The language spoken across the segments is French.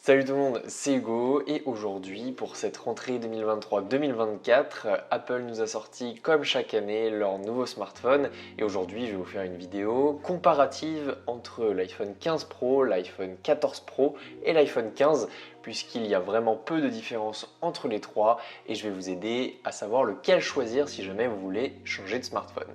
Salut tout le monde, c'est Hugo et aujourd'hui pour cette rentrée 2023-2024, Apple nous a sorti comme chaque année leur nouveau smartphone et aujourd'hui je vais vous faire une vidéo comparative entre l'iPhone 15 Pro, l'iPhone 14 Pro et l'iPhone 15 puisqu'il y a vraiment peu de différence entre les trois et je vais vous aider à savoir lequel choisir si jamais vous voulez changer de smartphone.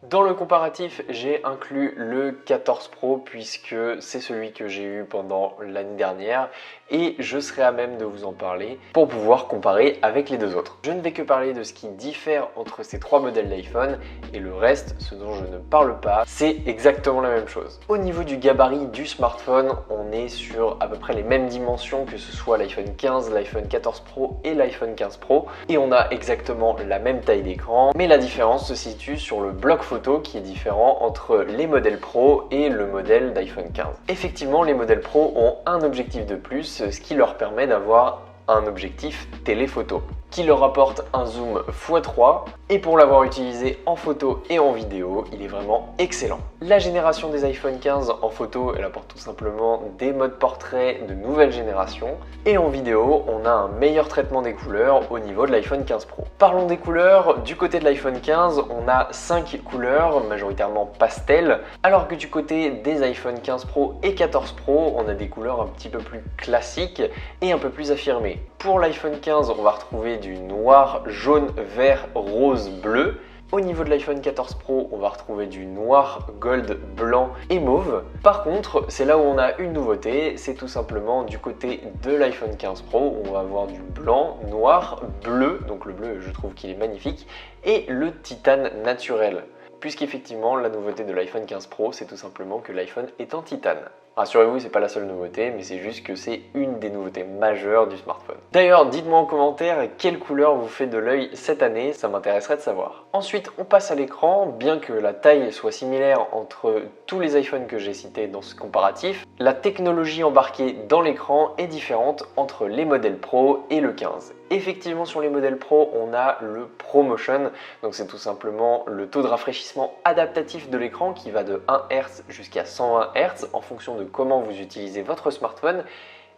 Dans le comparatif, j'ai inclus le 14 Pro puisque c'est celui que j'ai eu pendant l'année dernière et je serai à même de vous en parler pour pouvoir comparer avec les deux autres. Je ne vais que parler de ce qui diffère entre ces trois modèles d'iPhone et le reste, ce dont je ne parle pas, c'est exactement la même chose. Au niveau du gabarit du smartphone, on est sur à peu près les mêmes dimensions que ce soit l'iPhone 15, l'iPhone 14 Pro et l'iPhone 15 Pro et on a exactement la même taille d'écran, mais la différence se situe sur le bloc photo qui est différent entre les modèles Pro et le modèle d'iPhone 15. Effectivement, les modèles Pro ont un objectif de plus, ce qui leur permet d'avoir un objectif téléphoto qui leur apporte un zoom x3 et pour l'avoir utilisé en photo et en vidéo, il est vraiment excellent. La génération des iPhone 15 en photo, elle apporte tout simplement des modes portrait de nouvelle génération et en vidéo, on a un meilleur traitement des couleurs au niveau de l'iPhone 15 Pro. Parlons des couleurs, du côté de l'iPhone 15, on a 5 couleurs, majoritairement pastel, alors que du côté des iPhone 15 Pro et 14 Pro, on a des couleurs un petit peu plus classiques et un peu plus affirmées. Pour l'iPhone 15, on va retrouver du noir, jaune, vert, rose, bleu. Au niveau de l'iPhone 14 Pro, on va retrouver du noir, gold, blanc et mauve. Par contre, c'est là où on a une nouveauté, c'est tout simplement du côté de l'iPhone 15 Pro, on va avoir du blanc, noir, bleu, donc le bleu je trouve qu'il est magnifique, et le titane naturel. Puisqu'effectivement, la nouveauté de l'iPhone 15 Pro, c'est tout simplement que l'iPhone est en titane. Rassurez-vous, c'est pas la seule nouveauté, mais c'est juste que c'est une des nouveautés majeures du smartphone. D'ailleurs, dites-moi en commentaire quelle couleur vous fait de l'œil cette année, ça m'intéresserait de savoir. Ensuite, on passe à l'écran, bien que la taille soit similaire entre tous les iPhones que j'ai cités dans ce comparatif, la technologie embarquée dans l'écran est différente entre les modèles Pro et le 15. Effectivement, sur les modèles Pro, on a le ProMotion, donc c'est tout simplement le taux de rafraîchissement adaptatif de l'écran qui va de 1 Hz jusqu'à 120 Hz en fonction de comment vous utilisez votre smartphone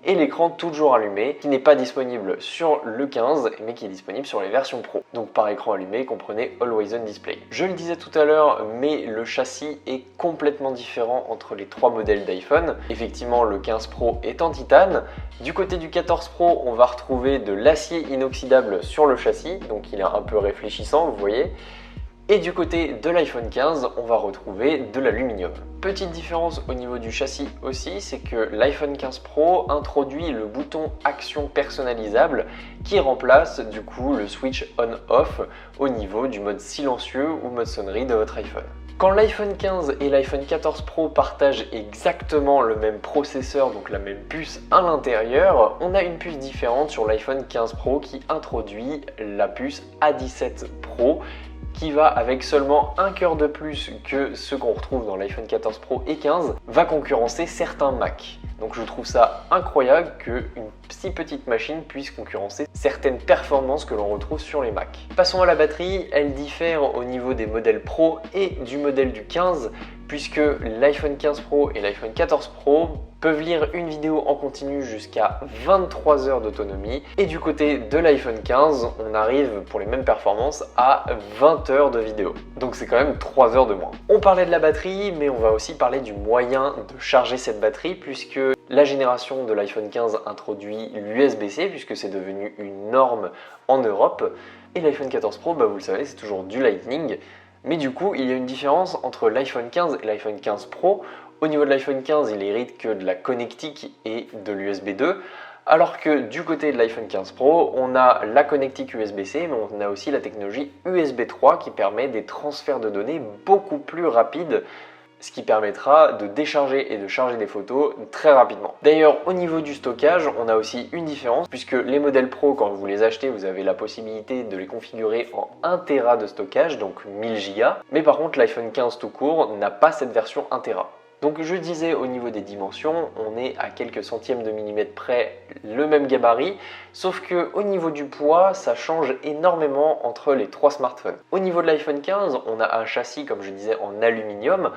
et l'écran toujours allumé qui n'est pas disponible sur le 15 mais qui est disponible sur les versions Pro. Donc par écran allumé, comprenez Always On Display. Je le disais tout à l'heure, mais le châssis est complètement différent entre les trois modèles d'iPhone. Effectivement, le 15 Pro est en titane. Du côté du 14 Pro, on va retrouver de l'acier inoxydable sur le châssis, donc il est un peu réfléchissant, vous voyez. Et du côté de l'iPhone 15, on va retrouver de l'aluminium. Petite différence au niveau du châssis aussi, c'est que l'iPhone 15 Pro introduit le bouton action personnalisable qui remplace du coup le switch on-off au niveau du mode silencieux ou mode sonnerie de votre iPhone. Quand l'iPhone 15 et l'iPhone 14 Pro partagent exactement le même processeur, donc la même puce à l'intérieur, on a une puce différente sur l'iPhone 15 Pro qui introduit la puce A17 Pro qui va avec seulement un cœur de plus que ce qu'on retrouve dans l'iPhone 14 Pro et 15, va concurrencer certains Mac. Donc je trouve ça incroyable qu'une si petite machine puisse concurrencer certaines performances que l'on retrouve sur les Mac. Passons à la batterie, elle diffère au niveau des modèles Pro et du modèle du 15, puisque l'iPhone 15 Pro et l'iPhone 14 Pro peuvent lire une vidéo en continu jusqu'à 23 heures d'autonomie. Et du côté de l'iPhone 15, on arrive pour les mêmes performances à 20 heures de vidéo. Donc c'est quand même 3 heures de moins. On parlait de la batterie, mais on va aussi parler du moyen de charger cette batterie, puisque la génération de l'iPhone 15 introduit l'USB-C, puisque c'est devenu une norme en Europe. Et l'iPhone 14 Pro, vous le savez, c'est toujours du Lightning. Mais du coup, il y a une différence entre l'iPhone 15 et l'iPhone 15 Pro. Au niveau de l'iPhone 15, il hérite que de la connectique et de l'USB 2, alors que du côté de l'iPhone 15 Pro, on a la connectique USB-C, mais on a aussi la technologie USB 3 qui permet des transferts de données beaucoup plus rapides, ce qui permettra de décharger et de charger des photos très rapidement. D'ailleurs, au niveau du stockage, on a aussi une différence, puisque les modèles Pro, quand vous les achetez, vous avez la possibilité de les configurer en 1 Tera de stockage, donc 1000 Go, mais par contre l'iPhone 15 tout court n'a pas cette version 1 Tera. Donc je disais au niveau des dimensions, on est à quelques centièmes de millimètre près le même gabarit, sauf que au niveau du poids, ça change énormément entre les trois smartphones. Au niveau de l'iPhone 15, on a un châssis, comme je disais, en aluminium,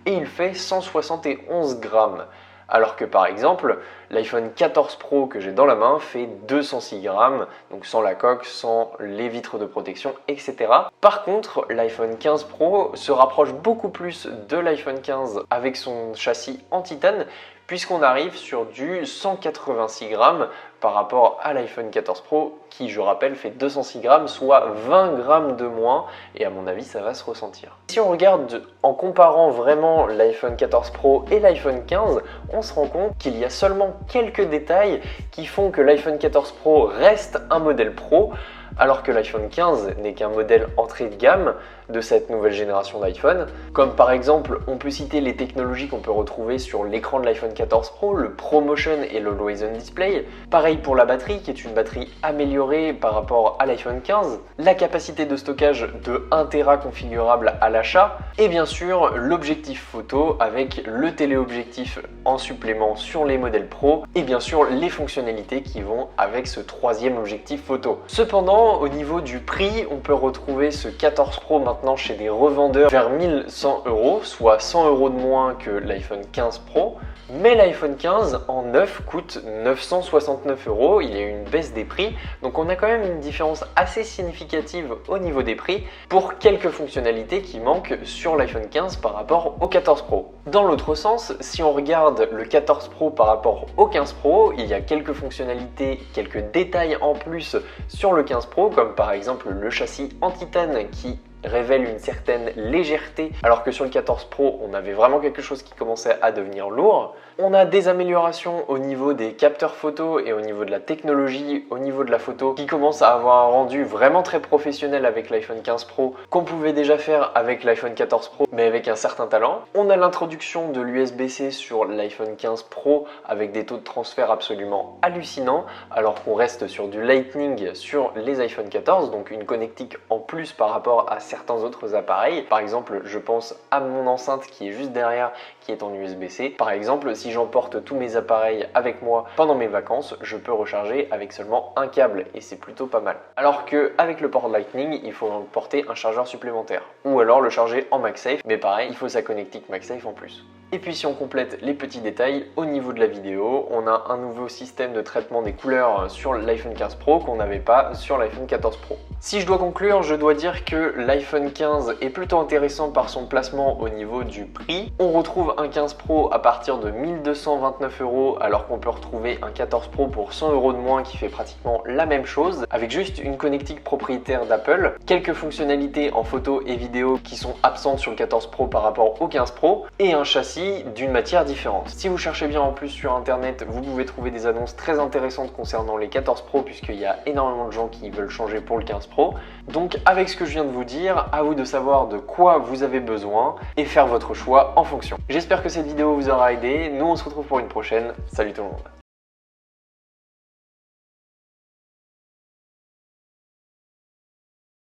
et il fait 171 grammes. Alors que par exemple, l'iPhone 14 Pro que j'ai dans la main fait 206 grammes, donc sans la coque, sans les vitres de protection, etc. Par contre, l'iPhone 15 Pro se rapproche beaucoup plus de l'iPhone 15 avec son châssis en titane, puisqu'on arrive sur du 186 grammes par rapport à l'iPhone 14 Pro qui, je rappelle, fait 206 grammes, soit 20 grammes de moins, et à mon avis ça va se ressentir. Si on regarde en comparant vraiment l'iPhone 14 Pro et l'iPhone 15, on se rend compte qu'il y a seulement quelques détails qui font que l'iPhone 14 Pro reste un modèle Pro, alors que l'iPhone 15 n'est qu'un modèle entrée de gamme de cette nouvelle génération d'iPhone. Comme par exemple, on peut citer les technologies qu'on peut retrouver sur l'écran de l'iPhone 14 Pro, le ProMotion et le Always On Display. Pareil pour la batterie, qui est une batterie améliorée par rapport à l'iPhone 15. La capacité de stockage de 1 Tera configurable à l'achat. Et bien sûr, l'objectif photo avec le téléobjectif en supplément sur les modèles Pro. Et bien sûr, les fonctionnalités qui vont avec ce troisième objectif photo. Cependant, au niveau du prix, on peut retrouver ce 14 Pro maintenant chez des revendeurs vers 1100 €, soit 100 € de moins que l'iPhone 15 Pro. Mais l'iPhone 15 en neuf coûte 969 €, il y a eu une baisse des prix, donc on a quand même une différence assez significative au niveau des prix pour quelques fonctionnalités qui manquent sur l'iPhone 15 par rapport au 14 Pro. Dans l'autre sens, si on regarde le 14 Pro par rapport au 15 Pro, il y a quelques fonctionnalités, quelques détails en plus sur le 15 Pro, comme par exemple le châssis en titane qui révèle une certaine légèreté, alors que sur le 14 Pro, on avait vraiment quelque chose qui commençait à devenir lourd. On a des améliorations au niveau des capteurs photo et au niveau de la technologie, au niveau de la photo, qui commencent à avoir un rendu vraiment très professionnel avec l'iPhone 15 Pro, qu'on pouvait déjà faire avec l'iPhone 14 Pro, mais avec un certain talent. On a l'introduction de l'USB-C sur l'iPhone 15 Pro, avec des taux de transfert absolument hallucinants, alors qu'on reste sur du Lightning sur les iPhone 14, donc une connectique en plus par rapport à certains autres appareils. Par exemple, je pense à mon enceinte qui est juste derrière, qui est en USB-C. Par exemple, si j'emporte tous mes appareils avec moi pendant mes vacances, je peux recharger avec seulement un câble et c'est plutôt pas mal. Alors qu'avec le port Lightning, il faut porter un chargeur supplémentaire ou alors le charger en MagSafe, mais pareil, il faut sa connectique MagSafe en plus. Et puis si on complète les petits détails, au niveau de la vidéo, on a un nouveau système de traitement des couleurs sur l'iPhone 15 Pro qu'on n'avait pas sur l'iPhone 14 Pro. Si je dois conclure, je dois dire que l'iPhone 15 est plutôt intéressant par son placement au niveau du prix. On retrouve un 15 Pro à partir de 1229 € alors qu'on peut retrouver un 14 Pro pour 100 € de moins qui fait pratiquement la même chose, avec juste une connectique propriétaire d'Apple, quelques fonctionnalités en photo et vidéo qui sont absentes sur le 14 Pro par rapport au 15 Pro, et un châssis d'une matière différente. Si vous cherchez bien en plus sur internet, vous pouvez trouver des annonces très intéressantes concernant les 14 Pro puisqu'il y a énormément de gens qui veulent changer pour le 15 Pro. Donc avec ce que je viens de vous dire, à vous de savoir de quoi vous avez besoin et faire votre choix en fonction. J'espère que cette vidéo vous aura aidé. Nous on se retrouve pour une prochaine. Salut tout le monde.